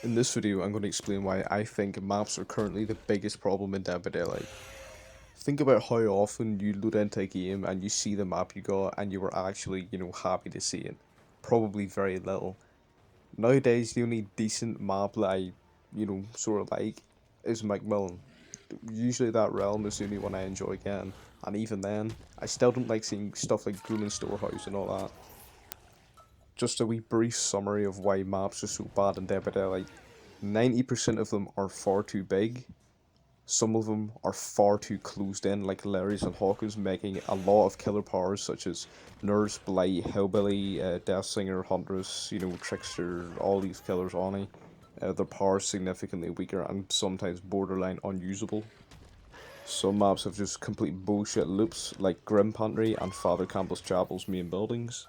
In this video, I'm going to explain why I think maps are currently the biggest problem in Dead by Daylight. Think about how often you load into a game and you see the map you got and you were actually, happy to see it. Probably very little. Nowadays, the only decent map that I, sort of like is Macmillan. Usually that realm is the only one I enjoy again, and even then, I still don't like seeing stuff like Grumman Storehouse and all that. Just a wee brief summary of why maps are so bad in Dead by Daylight. 90% of them are far too big. Some of them are far too closed in, like Larry's and Hawkins, making a lot of killer powers such as Nurse, Blight, Hillbilly, Deathsinger, Huntress, Trickster, all these killers, Oni. Their powers significantly weaker and sometimes borderline unusable. Some maps have just complete bullshit loops, like Grim Pantry and Father Campbell's Chapel's main buildings.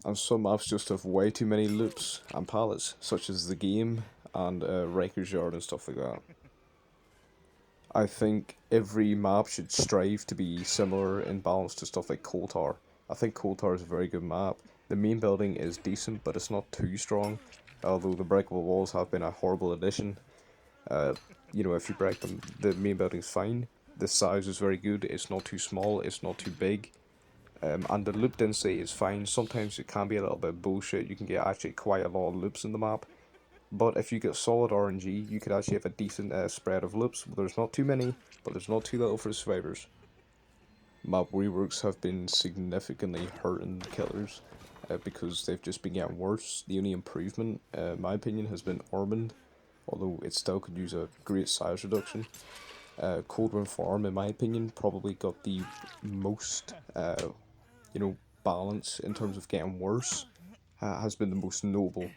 And some maps just have way too many loops and palettes, such as the game and Riker's Yard and stuff like that. I think every map should strive to be similar in balance to stuff like Coal Tower. I think Coal Tower is a very good map. The main building is decent, but it's not too strong, although the breakable walls have been a horrible addition. Uh, if you break them, the main building's fine. The size is very good, it's not too small, it's not too big. And the loop density is fine. Sometimes it can be a little bit bullshit. You can get actually quite a lot of loops in the map. But if you get solid RNG, you could actually have a decent spread of loops. There's not too many, but there's not too little for the survivors. Map reworks have been significantly hurting killers because they've just been getting worse. The only improvement, in my opinion, has been Ormond, although it still could use a great size reduction. Cold Run Farm, in my opinion, probably got the most balance in terms of getting worse, has been the most noble.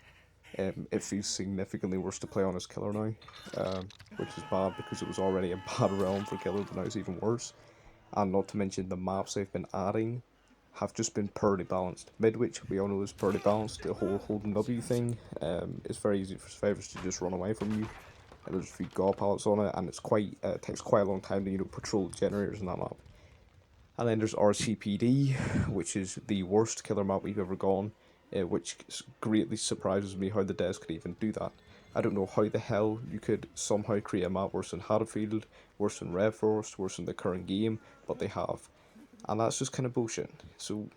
It feels significantly worse to play on as killer now, which is bad because it was already a bad realm for killer, but now it's even worse. And not to mention the maps they've been adding have just been poorly balanced. Midwich, we all know, is poorly balanced. The whole holding W thing, it's very easy for survivors to just run away from you. And there's a few god pallets on it, and takes quite a long time to patrol generators in that map. And then there's RCPD, which is the worst killer map we've ever gone, which greatly surprises me how the devs could even do that. I don't know how the hell you could somehow create a map worse than Haddonfield, worse than Red Forest, worse than the current game, but they have. And that's just kind of bullshit. So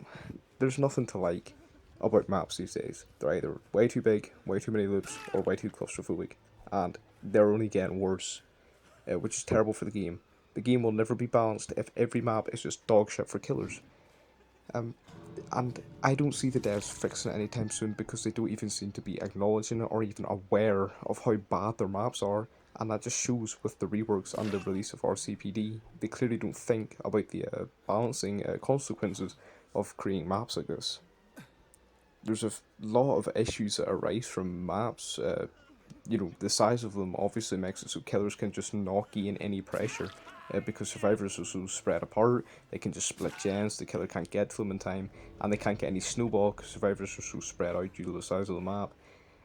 there's nothing to like about maps these days. They're either way too big, way too many loops, or way too claustrophobic. And they're only getting worse, which is terrible for the game. The game will never be balanced if every map is just dog shit for killers. And I don't see the devs fixing it anytime soon because they don't even seem to be acknowledging it or even aware of how bad their maps are. And that just shows with the reworks and the release of RCPD. They clearly don't think about the balancing consequences of creating maps like this. There's a lot of issues that arise from maps. The size of them obviously makes it so killers can just not gain any pressure. Because survivors are so spread apart, they can just split gens, the killer can't get to them in time, and they can't get any snowball because survivors are so spread out due to the size of the map.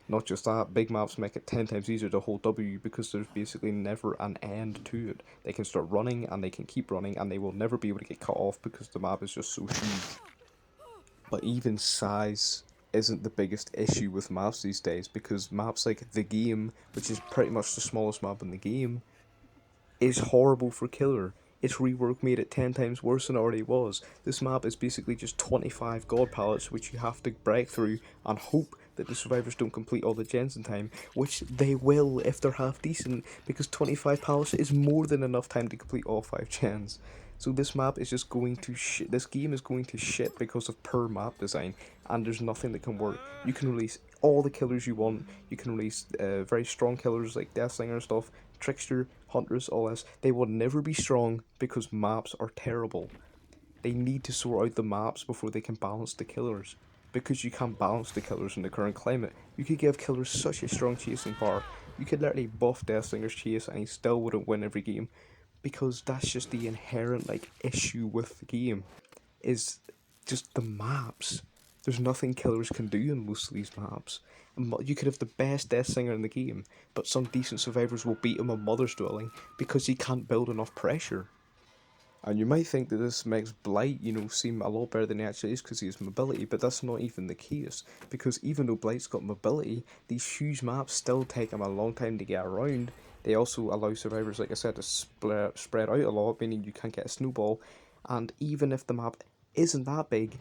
Not just that, big maps make it 10 times easier to hold W because there's basically never an end to it. They can start running and they can keep running and they will never be able to get cut off because the map is just so huge. But even size isn't the biggest issue with maps these days because maps like The Game, which is pretty much the smallest map in the game, is horrible for killer. Its rework made it 10 times worse than it already was. This map is basically just 25 god pallets which you have to break through and hope that the survivors don't complete all the gens in time, which they will if they're half decent, because 25 pallets is more than enough time to complete all 5 gens. So this map is just going to shit. This game is going to shit because of poor map design, and there's nothing that can work. You can release all the killers you want. You can release very strong killers like Deathslinger and stuff, Trickster, Huntress, all this. They will never be strong because maps are terrible. They need to sort out the maps before they can balance the killers. Because you can't balance the killers in the current climate. You could give killers such a strong chasing power. You could literally buff Deathslinger's chase and he still wouldn't win every game. Because that's just the inherent issue with the game. Is just the maps. There's nothing killers can do in most of these maps. You could have the best Deathslinger in the game, but some decent survivors will beat him on Mother's Dwelling because he can't build enough pressure. And you might think that this makes Blight, seem a lot better than it actually is because he has mobility, but that's not even the case. Because even though Blight's got mobility, these huge maps still take him a long time to get around. They also allow survivors, like I said, to spread out a lot, meaning you can't get a snowball. And even if the map isn't that big,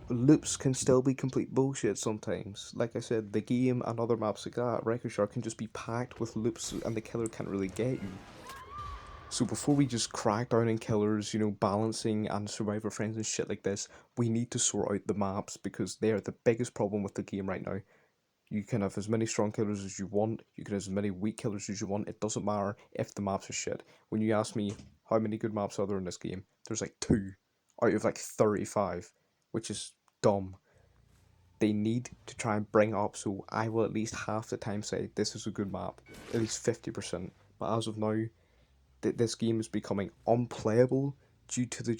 loops can still be complete bullshit sometimes. Like I said, the game and other maps like that, Record Shark can just be packed with loops and the killer can't really get you. So before we just crack down on killers, balancing and survivor friends and shit like this, we need to sort out the maps because they are the biggest problem with the game right now. You can have as many strong killers as you want, you can have as many weak killers as you want, it doesn't matter if the maps are shit. When you ask me how many good maps are there in this game, there's like 2 out of like 35, which is dumb. They need to try and bring it up so I will at least half the time say this is a good map, at least 50%. But as of now, this game is becoming unplayable due to the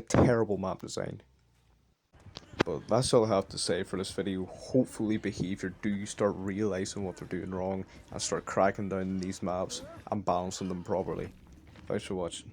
terrible map design. But that's all I have to say for this video. Hopefully Behaviour do start realising what they're doing wrong and start cracking down these maps and balancing them properly. Thanks for watching.